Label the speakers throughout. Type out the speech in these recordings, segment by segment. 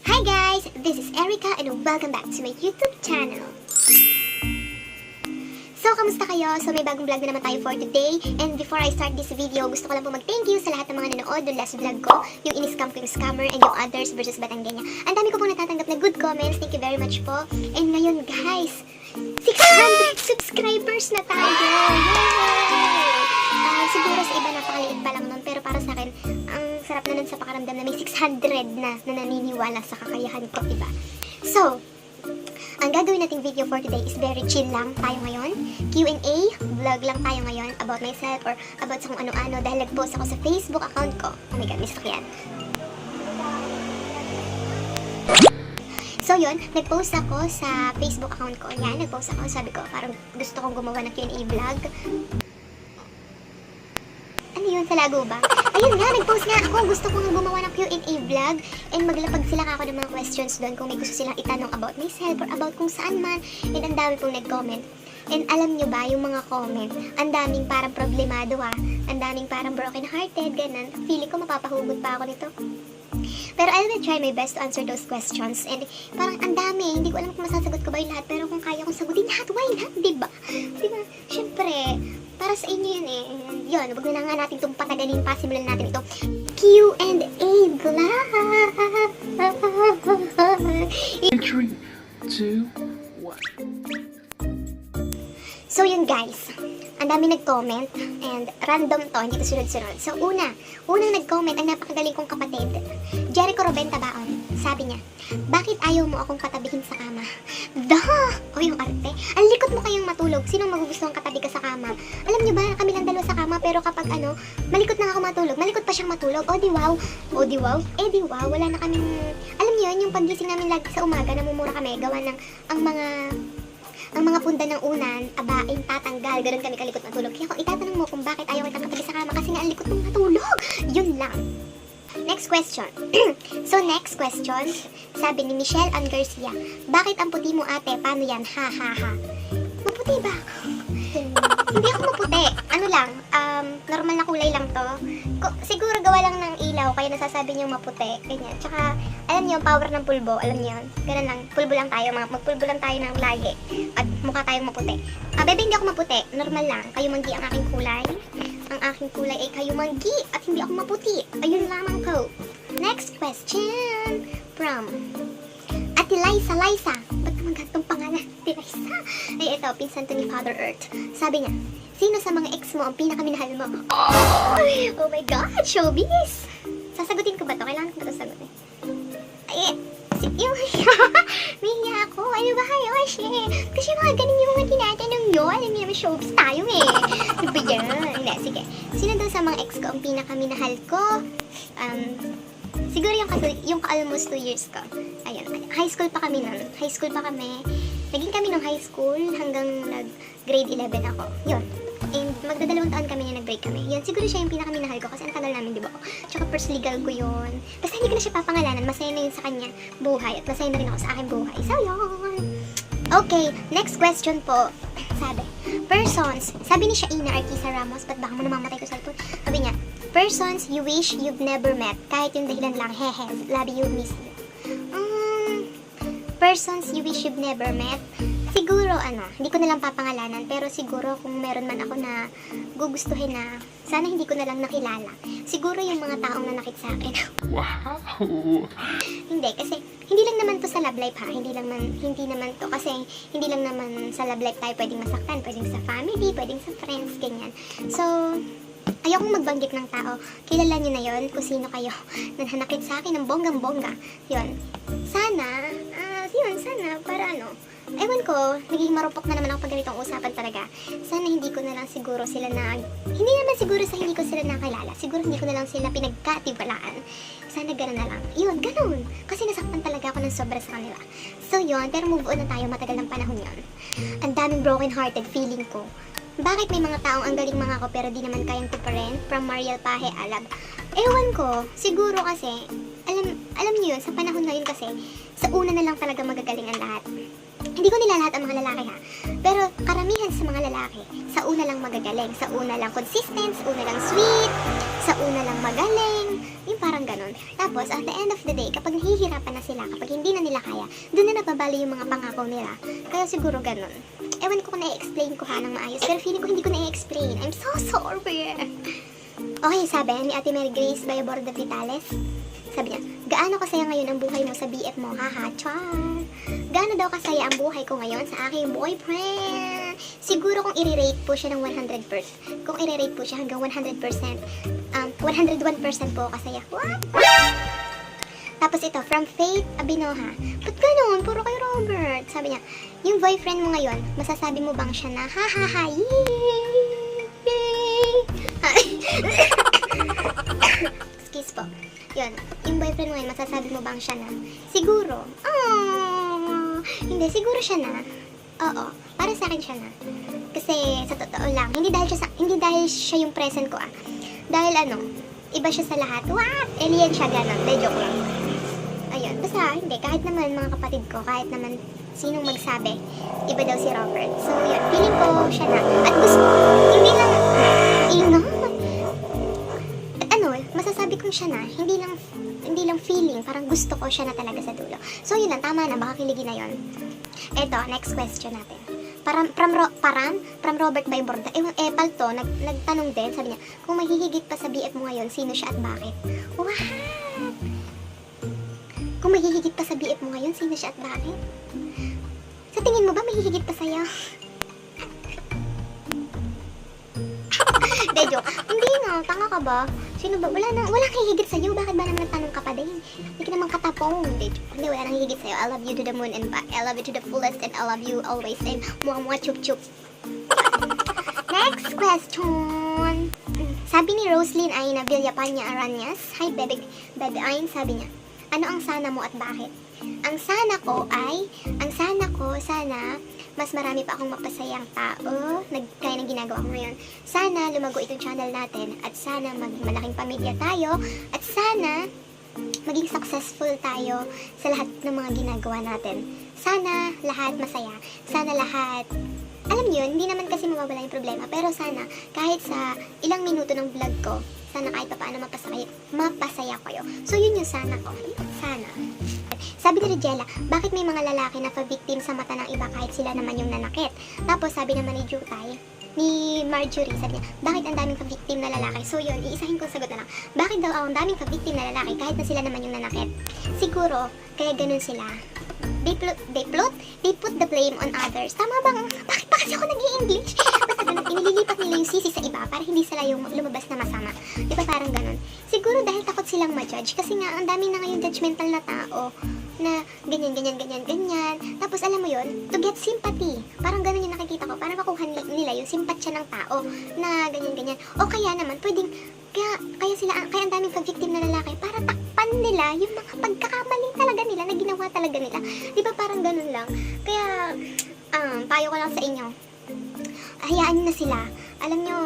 Speaker 1: Hi guys! This is Erica and welcome back to my YouTube channel. So, kamusta kayo? So, may bagong vlog na naman tayo for today. And before I start this video, gusto ko lang po mag-thank you sa lahat ng mga nanood ng last vlog ko. Yung in-scam ko yung scammer and yung others versus Batanggenya. Ang dami ko po natatanggap na good comments. Thank you very much po. And ngayon guys, 600 subscribers na tayo! Yay! Siguro sa iba napakaliit pa lang nun, pero para sa akin, ang sarap na nun sa pakaramdam na may 600 na naniniwala sa kakayahan ko, diba? So, ang gagawin nating video for today is very chill lang tayo ngayon. Q&A, vlog lang tayo ngayon about myself or about sa kung ano-ano dahil nag-post ako sa Facebook account ko. Oh my god, miss ko yan. So yun, nag-post ako sa Facebook account ko. Yan, nag-post ako. Sabi ko, parang gusto kong gumawa ng Q&A vlog. Ano yun, sa lago ba? Ayun nga, nag-post nga ako. Gusto ko nga gumawa ng Q&A vlog and maglapag sila ako ng mga questions doon kung may gusto silang itanong about myself or about kung saan man. And ang dami pong nag-comment. And alam nyo ba, yung mga comment, ang daming parang problemado ang daming parang broken-hearted, ganun. Feeling ko mapapahugot pa ako nito. Pero I will try my best to answer those questions. And parang ang dami, hindi ko alam kung masasagot ko ba yung lahat. Pero kung kaya kong sagutin lahat, why not? Diba? Diba? Siyempre, para sa inyo yun eh. Yun, wag na nga natin itong pataganin pa. Simulan natin ito. Q&A vlog!
Speaker 2: 3, 2, 1.
Speaker 1: So yun guys, ang dami nag-comment and random to, hindi to sunod-sunod. So unang nag-comment ang napakagaling kong kapatid, Jericho Robenta Baon. Sabi niya, bakit ayaw mo akong katabihin sa kama? O yung arte, ang likot mo kayang matulog. Sinong magugustuhan katabi ka sa kama? Alam niyo ba, kami lang dalawa sa kama, pero kapag malikot na ako matulog, malikot pa siyang matulog. O di wow, wala na kaming, alam niyo yun, yung pagising namin lagi sa umaga, namumura kami, gawa ng ang mga punda ng unan, abain, tatanggal, ganoon kami kalikot matulog. Kaya kung itatanong mo kung bakit ayaw kitang katabi sa kama, kasi nga ang likot mong matulog. Yun lang. Next question. So next question, sabi ni Michelle Ann Garcia, bakit ang puti mo ate? Paano yan? Ha ha ha. Maputi ba? Hindi ako maputi. Ano lang, normal na kulay lang to. Siguro gawa lang ng ilaw, kaya nasasabi niyo maputi. Ganyan. Tsaka, alam niyo, power ng pulbo. Alam niyo yun. Ganun lang. Pulbo lang tayo. Magpulbo lang tayo ng lagi. At mukha tayong maputi. Bebe, hindi ako maputi. Normal lang. Kayo manggi ang aking kulay. Ang aking kulay ay kayo manggi. At hindi ako maputi. Ayun lamang ko. Next question. From Ate Liza. Ba't naman gantong pangalan? Ate Liza. Ay, ito. Pinsan to ni Father Earth. Sabi niya, sino sa mga ex mo ang pinakaminahal mo? Oh my God, showbiz! Sasagutin ko ba to? Kailangan ko ba ito sagutin? Ay, Mihiya ako. Ano ba kayo? Kasi mga ganun yung mga tinatanong nyo. Alam niyo naman showbiz tayo eh. Diba yan? Hindi, sige. Sino daw sa mga ex ko ang pinakaminahal ko? Siguro yung almost 2 years ko. Ayun, high school pa kami nun. Naging kami nung high school hanggang grade 11 ako. Yun. And magdadalawang taon kami na nag-break kami. Yan, siguro siya yung pinakaminahal ko kasi ang tagal namin, di ba? Tsaka first legal ko yun. Basta hindi ko na siya papangalanan. Masaya na yun sa kanya buhay at masaya na rin ako sa aking buhay. So, yun. Okay, next question po. Persons. Sabi ni Shaina Artisa Ramos, ba't baka mo namamatay ko sa cellphone? Sabi niya, persons you wish you've never met. Kahit yung dahilan lang, hehe, love you, miss you. Persons you wish you've never met. Siguro, hindi ko na lang papangalanan, pero siguro kung meron man ako na gugustuhin na, sana hindi ko na lang nakilala. Siguro yung mga taong nanakit sa akin.
Speaker 2: Wow!
Speaker 1: Hindi, kasi hindi lang naman to sa love life ha. Hindi naman to kasi hindi lang naman sa love life tayo pwedeng masaktan. Pwedeng sa family, pwedeng sa friends, ganyan. So, ayokong magbanggit ng tao. Kilala nyo na yon kung sino kayo na nanakit sa akin ng bonggang-bongga. Yun. Sana, para ewan ko, naging marupok na naman ako pag ganitong usapan talaga. Sana hindi ko na lang siguro sila hindi naman siguro sa hindi ko sila nakilala. Siguro hindi ko na lang sila pinagkatiwalaan. Sana gano'n na lang. Yun, gano'n. Kasi nasaktan talaga ako ng sobra sa kanila. So yun, pero move on na tayo, matagal ng panahon yun. Ang daming broken-hearted feeling ko. Bakit may mga taong ang galing mga ko pero di naman kayang tuparin? From Mariel Pahe Alab. Ewan ko, siguro kasi, alam niyo yun, sa panahon na yun kasi, sa una na lang talaga magagaling ang lahat. Hindi ko nilalahat ang mga lalaki ha. Pero karamihan sa mga lalaki, sa una lang magagaling, sa una lang consistent, sa una lang sweet, sa una lang magaling, yung parang ganon. Tapos, at the end of the day, kapag nahihirapan na sila, kapag hindi na nila kaya, doon na nababali yung mga pangako nila. Kaya siguro ganun. Ewan ko kung na-explain ko ng maayos, pero feeling ko hindi ko na-explain. I'm so sorry. Okay, sabi ni Ate Mary Grace Bayaborda Vitales. Sabi niya, gaano kasaya ngayon ang buhay mo sa BF mo? Haha, char. Gaano daw kasaya ang buhay ko ngayon sa aking boyfriend? Siguro kung i-rate po siya ng 100%. Kung i-rate po siya hanggang 100%, 101% po kasaya. What? Tapos ito, from Faith Abinoha. Ba't ganun? Puro kay Robert. Sabi niya, yung boyfriend mo ngayon, masasabi mo bang siya na, ha ha ha, excuse po. Yun, yung boyfriend mo ngayon, masasabi mo bang siya na? Siguro. Hindi, siguro siya na. Oo, para sa akin siya na. Kasi sa totoo lang, hindi dahil siya yung present ko Dahil iba siya sa lahat. What? Alien siya ganun. De joke lang. Ayun, basta hindi, kahit naman mga kapatid ko, kahit naman sinong magsabi, iba daw si Robert. So yun, feeling ko siya na. At gusto, hindi lang, masasabi kong siya na, hindi lang feeling, parang gusto ko siya na talaga sa dulo. So yun lang, tama na, baka kiligin na yun. Eto, next question natin. From Robert Bayborda. Palto, nagtanong din, sabi niya, kung mahihigit pa sa BF mo ngayon, sino siya at bakit? What? Kung mahihigit pa sa BF mo ngayon, sino siya at bakit? Sa tingin mo ba mahihigit pa sa'yo? De joke. Hindi na, tanga ka ba? Sino ba? Walang hihigit sa'yo. Bakit ba naman tanong ka pa din? Hindi ka naman katapong. De joke. Hindi, wala nang hihigit sa'yo. I love you to the moon and back. I love you to the fullest and I love you always. And muwa chup chup. Next question. Sabi ni Roslyn Aina Villapanya Aranyas. Hi, Bebe Ayn. Sabi niya, ano ang sana mo at bakit? Ang sana ko, sana mas marami pa akong mapasayang tao kaya ng ginagawa ko ngayon. Sana lumago itong channel natin at sana maging malaking pamilya tayo at sana maging successful tayo sa lahat ng mga ginagawa natin. Sana lahat masaya. Sana lahat, alam niyo, hindi naman kasi mawawala yung problema, pero sana kahit sa ilang minuto ng vlog ko, sana kahit pa paano mapasaya ko kayo. So yun yung sana ko. Sana. Sabi ni Regella, bakit may mga lalaki na pa-victim sa mata ng iba kahit sila naman yung nanakit? Tapos sabi naman ni Jutay, ni Marjorie, sabi niya, bakit ang daming pa-victim na lalaki? So yun, iisahin kong sagot na lang. Bakit daw ang daming pa-victim na lalaki kahit na sila naman yung nanakit? Siguro, kaya ganun sila. They put the blame on others. Tama bang? Bakit pa kasi ako nag-i-English? Basta ganun, inililipat nila yung sisi sa iba para hindi sila yung lumabas na masama. Di ba parang ganun? Siguro dahil takot silang ma-judge kasi nga ang dami na ngayon judgmental na tao na ganyan. Tapos alam mo yun, to get sympathy. Parang ganun yung nakikita ko. Parang makuha nila yung simpatsya ng tao na ganyan. O kaya naman, pwedeng, kaya ang daming pag-victim na lalaki para takpan nila yung mga pagkakamali talaga nila na ginawa talaga nila. Di ba parang ganun lang? Kaya, payo ko lang sa inyo. Hayaan nyo na sila. Alam nyo,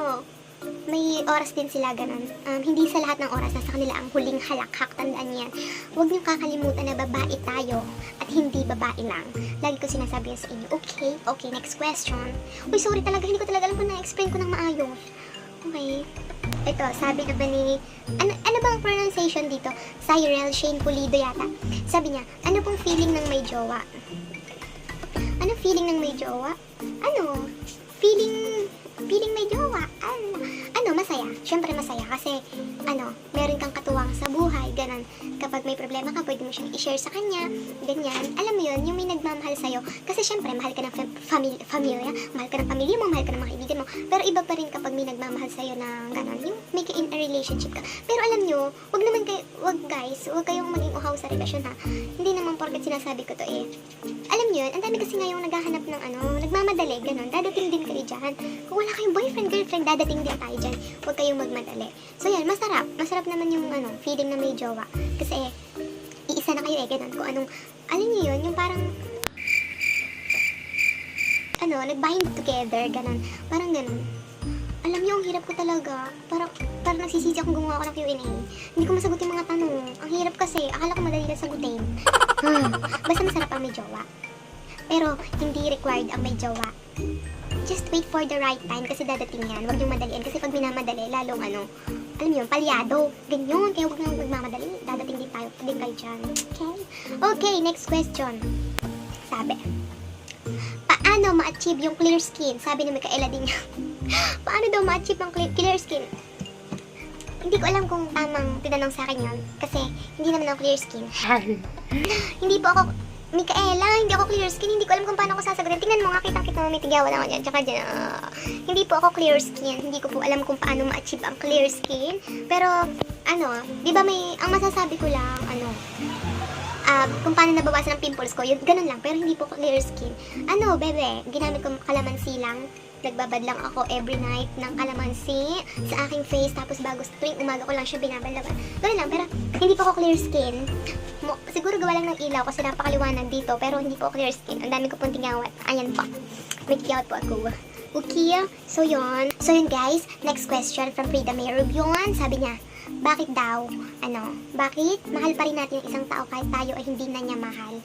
Speaker 1: may oras din sila ganun. Hindi sa lahat ng oras nasa kanila ang huling halakhak. Tandaan yan. Huwag niyong kakalimutan na babae tayo at hindi babae lang. Lagi ko sinasabi yan sa inyo. Okay, next question. Uy, sorry talaga. Hindi ko talaga alam kung na-explain ko ng maayos. Okay. Ito, sabi na ba ni... Ano bang pronunciation dito? Cyril Shane Pulido yata. Sabi niya, ano pong feeling ng may jowa? Ano feeling ng may jowa? Ano? Feeling may jowa. Masaya. Siyempre masaya kasi, meron kang katuwang sa buhay, ganun. Kapag may problema ka, pwede mo siyang i-share sa kanya, ganyan. Alam mo yun, yung may nagmamahal sa'yo. Kasi siyempre, mahal ka ng pamilya, mahal ka ng pamilya mo, mahal ka ng mga kaibigan mo. Pero iba pa rin kapag may nagmamahal sa'yo na ganun, yung make in a relationship ka. Pero alam nyo, wag kayong maging uhaw sa relasyon ha. Hindi naman porket sinasabi ko to Alam nyo yun, ang dami kasi ngayong naghahanap ng nagmamadali, ganun. Dadating din kayo dyan. Kung wala kayong boyfriend, girlfriend, dadating din tayo dyan. Huwag kayong magmadali. So yan, masarap. Masarap naman yung feeling na may jowa. Kasi iisa na kayo ganun. Kung anong, alam nyo yun, yung parang, nag-bind together, ganun. Parang ganun. Alam niyo, ang hirap ko talaga. Parang nagsisisi akong gumawa ako ng Q&A. Hindi ko masagot yung mga tanong. Ang hirap kasi, akala ko madali lang sagutin. Basta masarap ang may jowa. Pero, hindi required ang may jowa. Just wait for the right time kasi dadating yan. Huwag yung madalian kasi pag minamadali, lalong alam niyo, palyado. Ganyan, kaya huwag nang magmamadali. Dadating din tayo, din kayo dyan. Okay? Okay, next question. Sabi, paano ma-achieve yung clear skin? Sabi ni Micaela din niya. Paano daw ma-achieve ang clear skin? Hindi ko alam kung tamang tinanong sa akin yun. Kasi hindi naman ako clear skin. Hindi po ako, Micaela, hindi ako clear skin. Hindi ko alam kung paano ako sasagutin. Tingnan mo nga, kitang-kita mo may tigawan ako dyan. Tsaka dyan, hindi po ako clear skin. Hindi ko po alam kung paano ma-achieve ang clear skin. Pero, di ba may, ang masasabi ko lang, kung paano nabawasan ang pimples ko, yun, ganun lang. Pero hindi po clear skin. Bebe, ginamit ko kalamansi lang. Nagbabad lang ako every night ng kalamansi sa aking face. Tapos bago tuwing umaga ko lang siya binabalaban. Ganun lang, pero hindi po ako clear skin. Siguro gawa lang ng ilaw kasi napakaliwanag dito. Pero hindi po ako clear skin. Ang dami ko pong tingawat. Ayan po. May tingawat po ako. Okay, so yun. So yun guys, next question from Frida May Rubion. Sabi niya, bakit daw, bakit mahal pa rin natin yung isang tao kahit tayo ay hindi na niya mahal?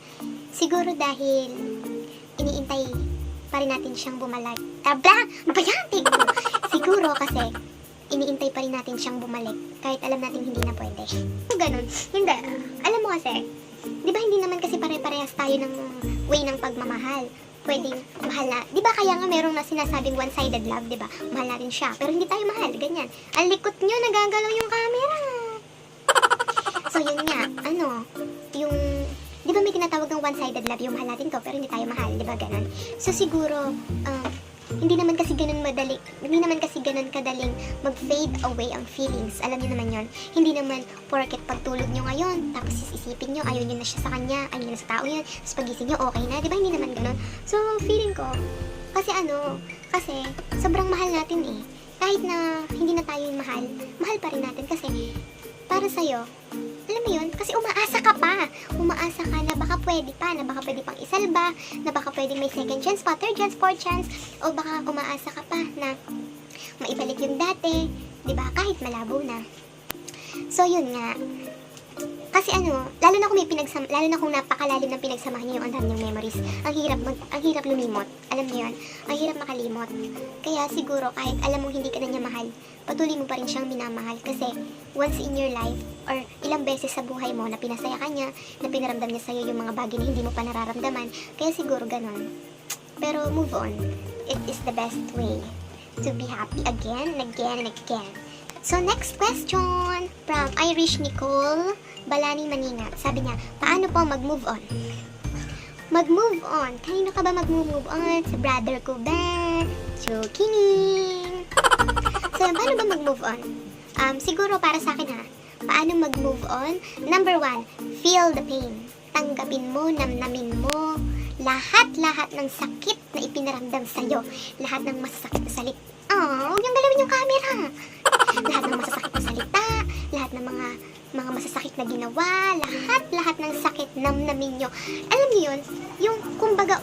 Speaker 1: Siguro dahil iniintay pa rin natin siyang bumalik. Mapayantik! Siguro kasi iniintay pa rin natin siyang bumalik kahit alam natin hindi na pwede. Ganun. Hindi. Alam mo kasi, di ba hindi naman kasi pare-parehas tayo ng way ng pagmamahal. Pwedeng mahal na, di ba kaya nga merong na sinasabing one-sided love, di ba? Mahal natin siya, pero hindi tayo mahal, ganyan. Ang likot nyo, nagagalaw yung camera. So yun nga, yung, di ba may tinatawag ng one-sided love, yung mahal natin to, pero hindi tayo mahal, di ba ganon? So siguro, hindi naman kasi ganun kadaling mag-fade away ang feelings. Alam niyo naman yon. Hindi naman porket pagtulog nyo ngayon, tapos isipin nyo, ayaw nyo na siya sa kanya, ayaw nyo na sa tao yun, tapos pagising nyo, okay na. Di ba hindi naman ganun? So, feeling ko, kasi sobrang mahal natin eh. Kahit na hindi na tayo yung mahal pa rin natin kasi para sa'yo, alam mo yun, kasi umaasa ka na baka pwede pa, na baka pwede pang isalba, na baka pwede may second chance pa, third chance, fourth chance, o baka umaasa ka pa na maibalik yung dati, di ba, kahit malabo na. So yun nga, kasi lalo na kung napakalalim ng pinagsamahan niyo yung ang dami niyong memories, ang hirap lumimot, alam niyo yun, ang hirap makalimot. Kaya siguro kahit alam mo hindi ka na niya mahal, patuloy mo pa rin siyang minamahal kasi once in your life or ilang beses sa buhay mo na pinasaya ka niya, na pinaramdam niya sa'yo yung mga bagay na hindi mo pa nararamdaman, kaya siguro ganon. Pero move on, it is the best way to be happy again and again and again. So next question from Irish Nicole Balani Maningat. Sabi niya, paano po mag-move on? Mag-move on? Kanino ka ba mag-move on? Sa brother ko ba? Joking! So paano ba mag-move on? Siguro para sa akin paano mag-move on? Number 1, feel the pain. Tanggapin mo, namnamin mo, lahat ng sakit na ipinaramdam sa'yo. Lahat ng masasakit na salita. Huwag niyong galawin yung camera. Lahat ng masasakit na salita, lahat ng mga masasakit na ginawa, lahat ng sakit, namnamin nyo. Alam niyo yun, yung kumbaga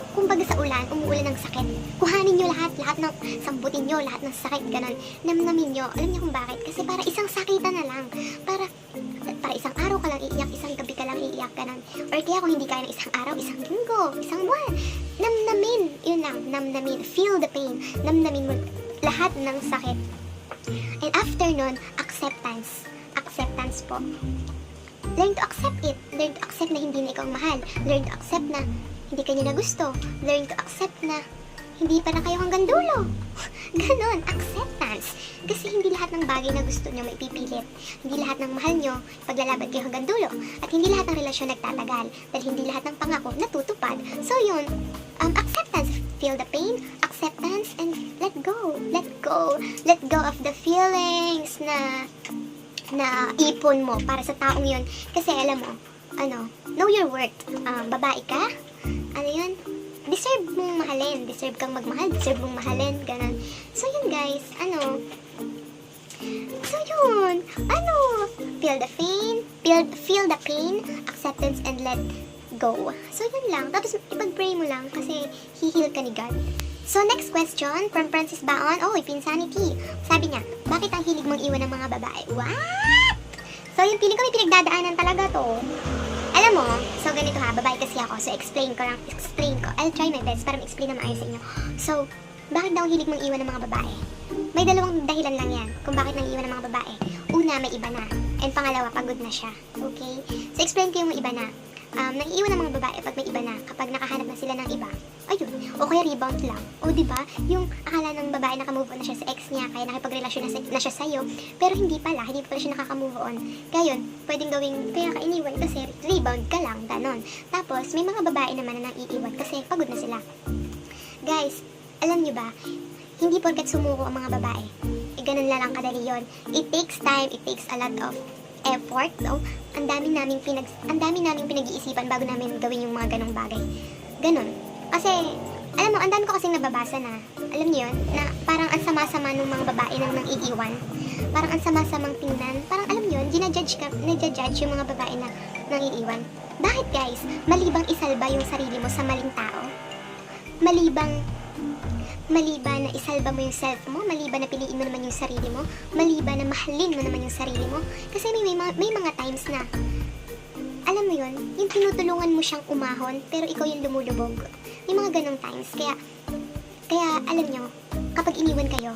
Speaker 1: sa ulan, umuulan ng sakit. Kuhanin nyo lahat ng sambutin nyo, lahat ng sakit, ganun. Namnamin nyo. Alam niyo kung bakit? Kasi para isang sakitan na lang. Para isang araw ka lang iiyak, isang gabi ka lang iiyak, ganun. Or kaya kung hindi kaya ng isang araw, isang linggo, isang buwan. Namnamin. Yun lang, namnamin. Feel the pain. Namnamin mo lahat ng sakit. And after nun, acceptance. Acceptance po. Learn to accept it. Learn to accept na hindi na ikaw ang mahal. Learn to accept na hindi ka niya na gusto. Learn to accept na hindi pa na kayo hanggang dulo. Ganon, acceptance. Kasi hindi lahat ng bagay na gusto nyo maipipilit. Hindi lahat ng mahal nyo paglalaban kayo hanggang dulo. At hindi lahat ng relasyon nagtatagal. Dahil hindi lahat ng pangako natutupad. So yun, acceptance. Feel the pain, acceptance, and let go. Let go. Let go of the feelings na ipon mo para sa taong yun. Kasi alam mo, know your worth. Babae ka, yun, deserve mong mahalin. Deserve kang magmahal, deserve mong mahalin, ganun. So yun guys, so yun, feel the pain, acceptance, and let go. So yun lang. Tapos ipag-pray mo lang kasi he-heal ka ni God. So next question from Francis Baon. Pinsanity. Sabi niya, bakit ang hilig mong iwan ng mga babae? What? So yung piling ko may pinagdadaanan talaga to. Alam mo, so ganito babae kasi ako. So explain ko. I'll try my best para ma-explain na maayos sa inyo. So, bakit daw hilig mong iwan ng mga babae? May dalawang dahilan lang yan kung bakit nang iwan ng mga babae. una, may iba na. And pangalawa, pagod na siya. Okay? So, explain ko yung iba na. Naiiwan ng mga babae pag may iba na. Kapag nakahanap na sila ng iba, ayun. O kaya rebound lang. O diba, yung akala ng babae nakamove on na siya sa ex niya, kaya nakipagrelasyon na siya sa'yo. Pero hindi pala siya nakakamove on. Kaya yun, pwedeng gawing, kaya ka iniwan kasi rebound ka lang, ganon. Tapos, may mga babae naman na naiiwan kasi pagod na sila. Guys, alam nyo ba, hindi porket sumuko ang mga babae. Ganun lang kadali yun. It takes time, it takes a lot of effort, no? Ang dami naming pinag-iisipan bago namin gawin yung mga ganong bagay. Ganon. Kasi, alam mo, ang dami ko kasing nababasa na, alam niyo yun, na parang ang sama-sama ng mga babae nang iiwan. Parang ang sama-samang tingnan. Parang alam niyo yun, ginajudge yung mga babae na nang iiwan. Bakit guys? Malibang isalba yung sarili mo sa maling tao? Maliban na isalba mo yung self mo, maliban na piliin mo naman yung sarili mo, maliban na mahalin mo naman yung sarili mo. Kasi may mga times na, alam mo yun, yung tinutulungan mo siyang umahon, pero ikaw yung lumulubog. May mga ganong times. Kaya alam nyo, kapag iniwan kayo,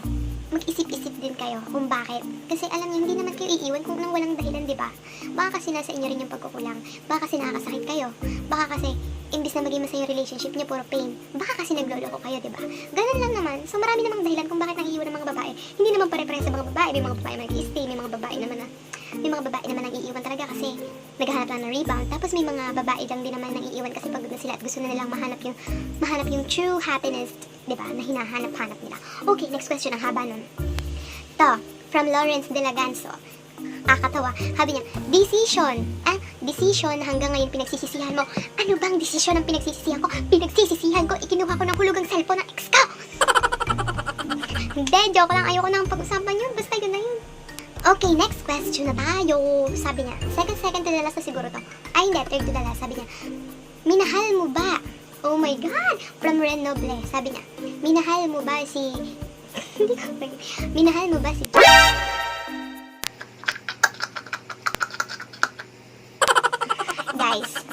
Speaker 1: mag-isip-isip din kayo kung bakit. Kasi alam nyo, hindi naman kayo iiwan kung nang walang dahilan, di ba? Baka kasi nasa inyo rin yung pagkukulang. Baka kasi nakakasakit kayo. Baka kasi imbis na maging masaya yung relationship niyo, puro pain. Baka kasi nagloloko kayo, di ba? Ganun lang naman. So marami namang dahilan kung bakit nang-iiwan ng mga babae. Hindi naman pare-pare sa mga babae. May mga babae mag-i-stay, may mga babae naman nang iiwan talaga kasi naghahanap lang ng rebound. Tapos may mga babae lang din naman nang iiwan kasi pagod na sila at gusto na nilang mahanap yung true happiness, di ba? Na hinahanap-hanap nila. Okay, next question. Ang haba nun. To, from Lawrence De Laganzo. Katawa. Sabi niya, decision na hanggang ngayon pinagsisisihan mo. Ano bang desisyon ang pinagsisisihan ko? Pinagsisisihan ko, ikinuha ko ng hulugang cellphone ng ex ko. Hindi, joke lang. Ayoko nang pag-usapan yun. Basta yun na yun. Okay, next question na tayo. Sabi niya, second to the last na siguro to. Ay, hindi, third to the last. Sabi niya, minahal mo ba? Oh my God! From Ren Noble. Sabi niya, minahal mo ba si... minahal mo ba si... Guys,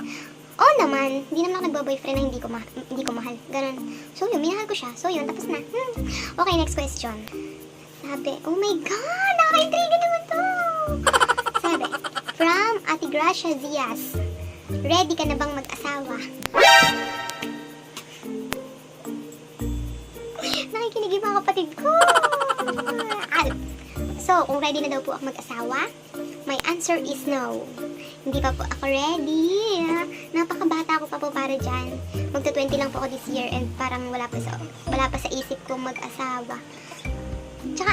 Speaker 1: naman, hindi naman ako nagbo-boyfriend na hindi ko mahal. Ganun. So yun, minahal ko siya. So yun, tapos na. Okay, next question. Sabi, oh my God, nakaka-intriga naman to. Sabi, from Ate Gracia Diaz, ready ka na bang mag-asawa? Nakikinig yung mga kapatid ko. So, kung ready na daw po ako mag-asawa, my answer is no. Hindi pa po ako ready. Napakabata ko pa po para dyan. Magta-20 lang po ako this year and parang wala pa sa isip ko mag-asawa. Tsaka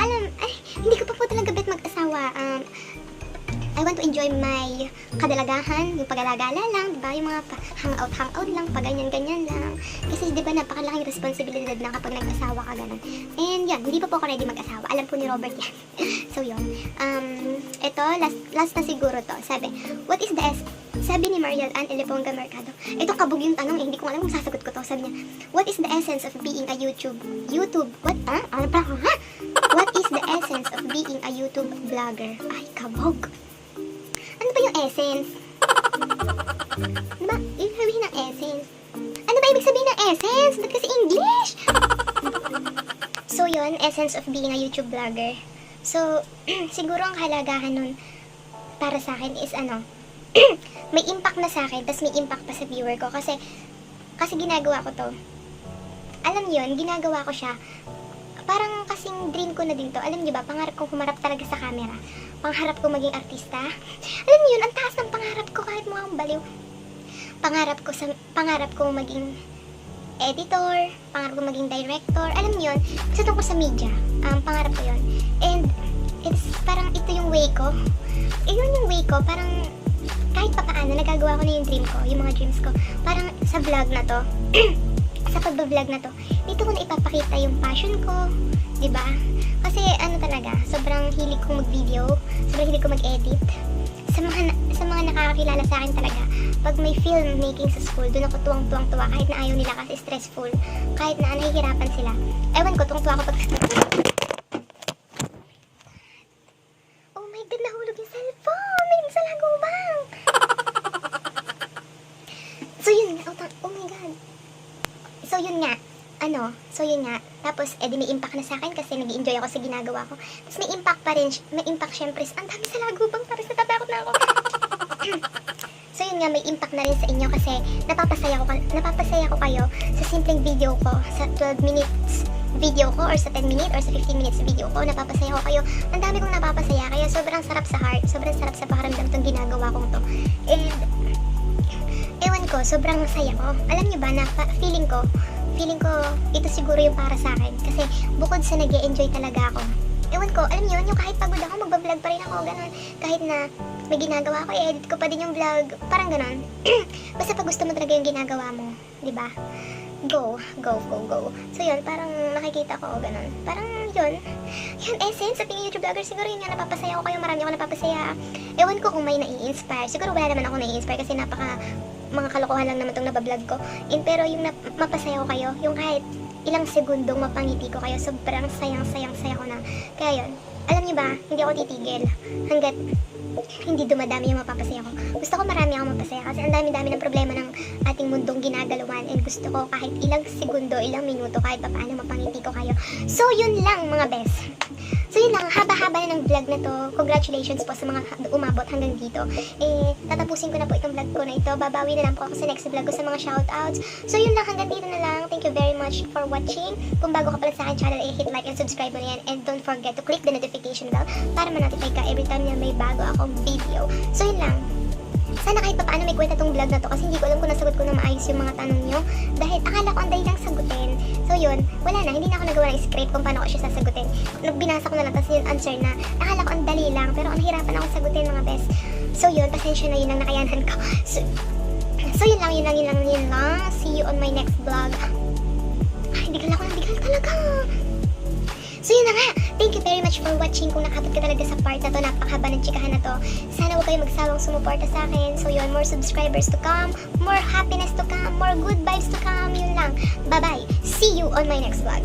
Speaker 1: hindi ko pa po talaga bet mag-asawa. I want to enjoy my kadalagahan, yung pag-alagala lang, diba? Yung mga hangout lang, ganyan lang. Kasi diba napakalaking responsibilidad na kapag nag-asawa ka ganun. And yan, hindi pa po ako ready mag-asawa. Alam po ni Robert yan. So yun. Ito, last na siguro to. Sabi ni Mariel Ann Eleponga Mercado. Ito kabog yung tanong hindi ko alam kung sasagot ko to. Sabi niya, what is the essence of being a YouTube? What? Ano pa? Ha? What is the essence of being a YouTube vlogger? Ay, kabog. Ano ba yung essence? Ano ba? Ibig sabihin ng essence? Ano ba ibig sabihin ng essence? Ba't kasi English? So yun, essence of being a YouTube vlogger. So, siguro ang kahalagahan nun para sa akin is may impact na sa akin, tas may impact pa sa viewer ko. Kasi ginagawa ko to. Alam niyo yun, ginagawa ko siya. Parang kasing dream ko na din to. Alam niyo ba, pangarap kong humarap talaga sa camera. Pangarap ko maging artista. Alam niyo yun, ang taas ng pangarap ko kahit mukhang baliw. Pangarap ko maging editor, pangarap ko maging director. Alam niyo yun, kasi tungkol sa media. Pangarap ko yun. And it's parang ito yung way ko. Yun yung way ko, parang kahit pa paano, nagagawa ko na yung dream ko, yung mga dreams ko. Parang sa vlog na to, sa pagbablog na to, dito ko na ipapakita yung passion ko, diba? Kasi talaga, sobrang hilig kong mag-video, sobrang hilig kong mag-edit. Sa mga nakakakilala sa akin talaga, pag may filmmaking sa school, doon ako tuwang-tuwa kahit na ayaw nila kasi stressful, kahit na nahihirapan sila. Ewan ko, tuwang-tuwa ako pag... Oh my God, nahulog yung cellphone! May salagubang! So yun nga, oh my God. So yun nga, so yun nga. Tapos, edi may impact na sa akin kasi nag-enjoy ako sa ginagawa ko. Tapos may impact pa rin, may impact syempre. Ang dami sa lagubang, parang natatakot na ako. So yun nga, may impact na rin sa inyo kasi napapasaya ko kayo sa simpleng video ko, sa 12 minutes video ko or sa 10 minutes or sa 15 minutes video ko, napapasaya ko kayo. Ang dami kong napapasaya, kaya sobrang sarap sa heart, sobrang sarap sa pakiramdam tong ginagawa kong to. And, ewan ko, sobrang saya ko. Alam niyo ba na feeling ko, ito siguro yung para sa akin. Kasi bukod sa nag-e-enjoy talaga ako. Ewan ko, alam niyo, yung kahit pagod ako, magbablog pa rin ako, ganun. Kahit na may ginagawa ako, i-edit ko pa din yung vlog. Parang ganun. Basta pag gusto mo talaga yung ginagawa mo, di ba? Go. So yun, parang nakikita ko, ganun. Parang yun essence sa tingin YouTube vlogger, siguro yun nga, napapasaya ko kayo, marami ako napapasaya. Ewan ko kung may nai-inspire. Siguro wala naman ako nai-inspire kasi mga kalokohan lang naman itong nabablog ko. Pero yung mapasaya ko kayo, yung kahit ilang segundong mapangiti ko kayo, sobrang sayang ko na. Kaya yun, alam niyo ba, hindi ako titigil hanggat hindi dumadami yung mapapasaya ko. Gusto ko marami akong mapasaya kasi ang dami-dami ng problema ng ating mundong ginagalawan, and gusto ko kahit ilang segundo, ilang minuto, kahit paano mapangiti ko kayo. So yun lang mga best. So yun lang, haba-haba na ng vlog na to. Congratulations po sa mga umabot hanggang dito. Tatapusin ko na po itong vlog ko na ito. Babawi na lang po ako sa next vlog ko sa mga shoutouts. So yun lang, hanggang dito na lang. Thank you very much for watching. Kung bago ka pala sa akin channel, hit like and subscribe mo na yan. And don't forget to click the notification bell para ma-notify ka every time na may bago akong video. So yun lang. Sana kahit paano may kwenta tong vlog na to kasi hindi ko alam kung nasagot ko na maayos yung mga tanong nyo. Dahil akala ko ang dali lang sagutin. So yun, wala na. Hindi na ako nagawa ng script kung paano ko siya sasagutin. Binasa ko na lang tapos yung answer na. Akala ko ang dali lang pero ang hirapan ako sagutin mga best. So yun, pasensya na yun ang nakayanan ko. So yun lang. See you on my next vlog. Ay, bigal ako ng bigal talaga. So yun na nga, thank you very much for watching. Kung nakabot ka talaga sa part na to, napakahaba ng chikahan na to, sana huwag kayo magsawang sumuporta sa akin. So yun, more subscribers to come, more happiness to come, more good vibes to come. Yun lang, bye bye, see you on my next vlog.